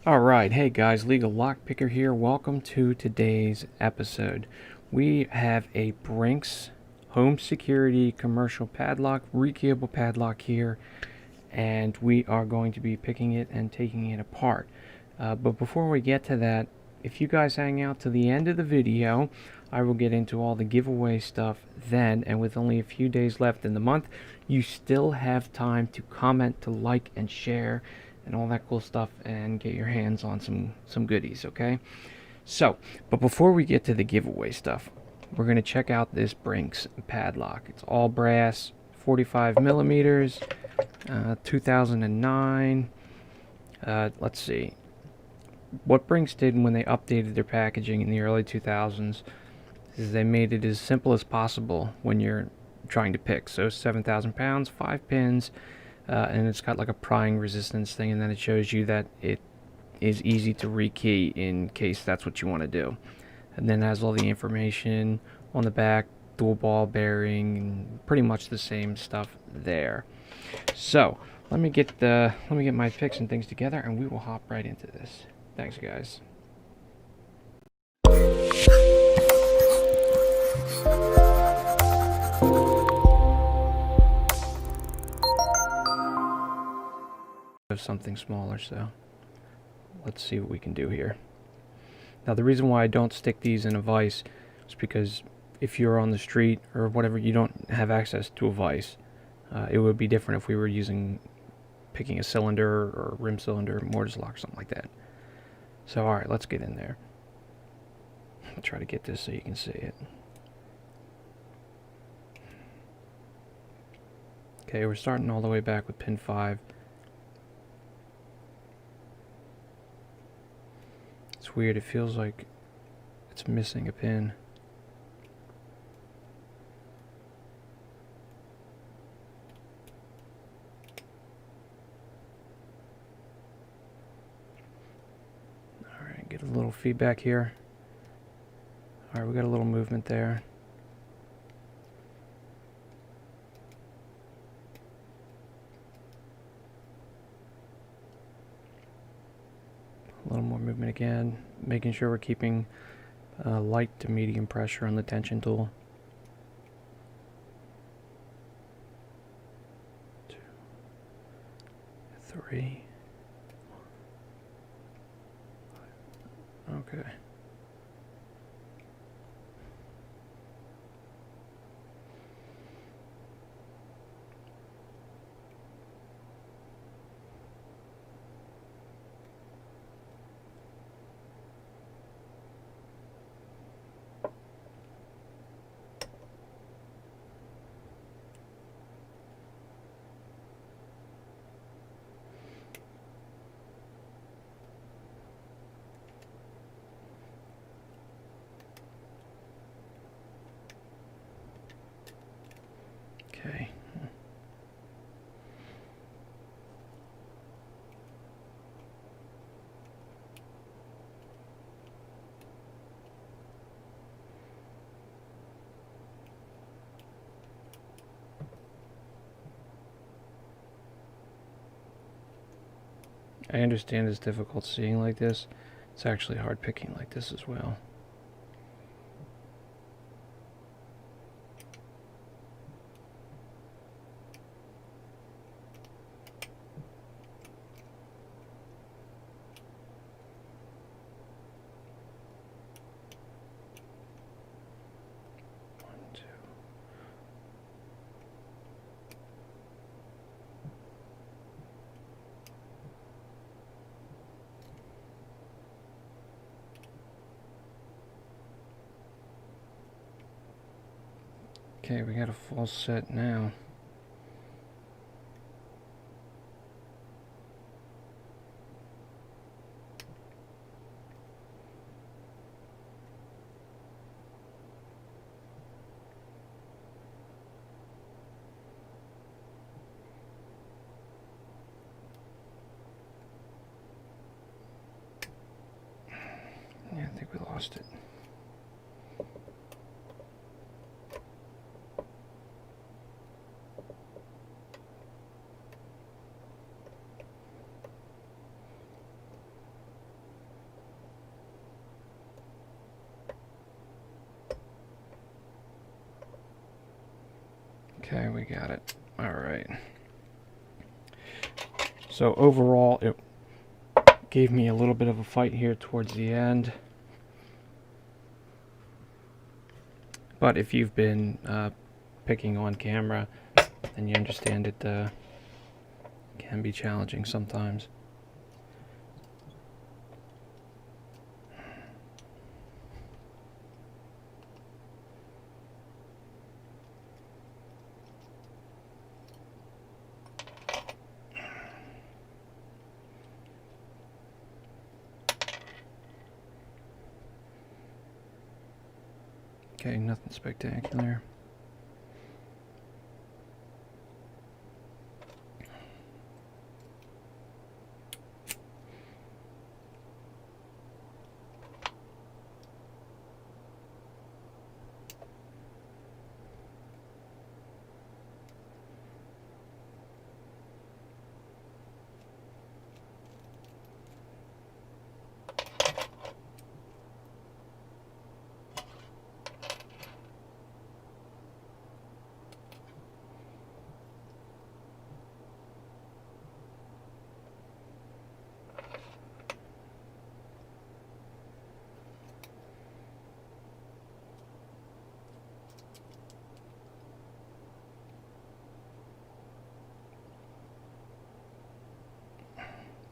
Alright, hey guys, LegalLockPIcker here. Welcome to today's episode. We have a Brinks home security commercial padlock, rekeyable padlock here, and we are going to be picking it and taking it apart. But before we get to that, if you guys hang out to the end of the video, I will get into all the giveaway stuff then, and with only a few days left in the month, you still have time to comment, to like, and share, and all that cool stuff, and get your hands on some goodies, okay? So, but before we get to the giveaway stuff, we're going to check out this Brinks padlock. It's all brass, 45 millimeters, 2009. Let's see. What Brinks did when they updated their packaging in the early 2000s is they made it as simple as possible when you're trying to pick. So 7,000 pounds, 5 pins, and it's got like a prying resistance thing, and then it shows you that it is easy to rekey in case that's what you want to do. And then it has all the information on the back, dual ball bearing, and pretty much the same stuff there. So let me get my picks and things together, and we will hop right into this. Thanks, guys. Something smaller, so let's see what we can do here. Now, the reason why I don't stick these in a vise is because if you're on the street or whatever, you don't have access to a vise. It would be different if we were picking a cylinder or rim cylinder, mortise lock, something like that. So alright, let's get in there. I'll try to get this so you can see it. Okay, we're starting all the way back with pin 5. It's weird, it feels like it's missing a pin. Alright, get a little feedback here. Alright, we got a little movement there. A little more movement again, making sure we're keeping light to medium pressure on the tension tool. 2, 3. Okay. Okay. I understand it's difficult seeing like this. It's actually hard picking like this as well. Okay, we got a full set now. Yeah, I think we lost it. Okay, we got it. All right. So overall, it gave me a little bit of a fight here towards the end. But if you've been picking on camera, then you understand it can be challenging sometimes. Okay, nothing spectacular.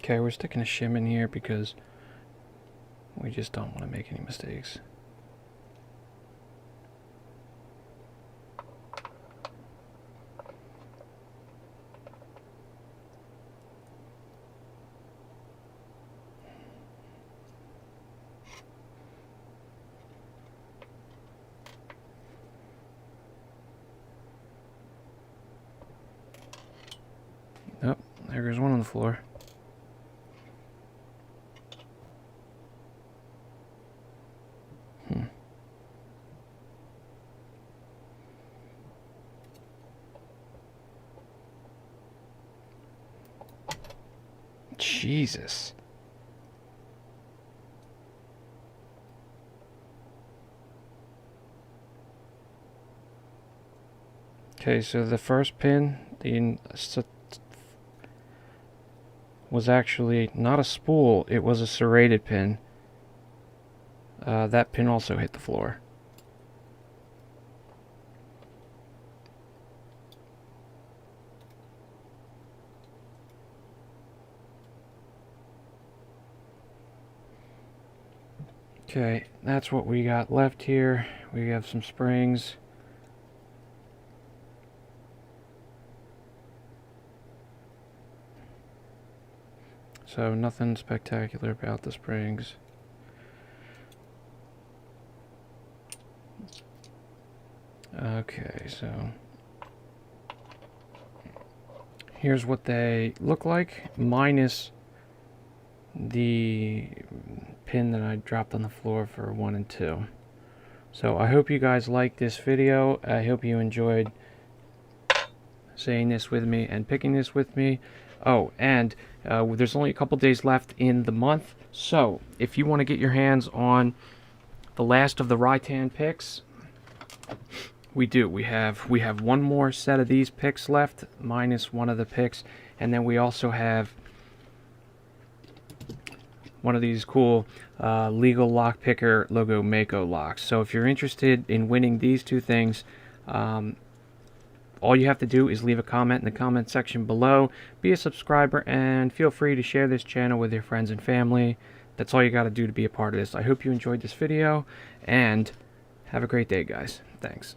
Okay, we're sticking a shim in here because we just don't want to make any mistakes. Oh, there goes one on the floor. Jesus. Okay, so the first pin, was actually not a spool, it was a serrated pin. That pin also hit the floor. Okay, that's what we got left here. We have some springs. So nothing spectacular about the springs. Okay, so here's what they look like, minus the pin that I dropped on the floor for 1 and 2. So I hope you guys liked this video. I hope you enjoyed saying this with me and picking this with me. Oh, and there's only a couple days left in the month, so if you want to get your hands on the last of the Raitan picks, we do. We have one more set of these picks left, minus one of the picks, and then we also have one of these cool LegalLockPIcker logo Mako locks. So if you're interested in winning these two things, all you have to do is leave a comment in the comment section below, be a subscriber, and feel free to share this channel with your friends and family. That's all you got to do to be a part of this. I hope you enjoyed this video, and have a great day, guys. Thanks.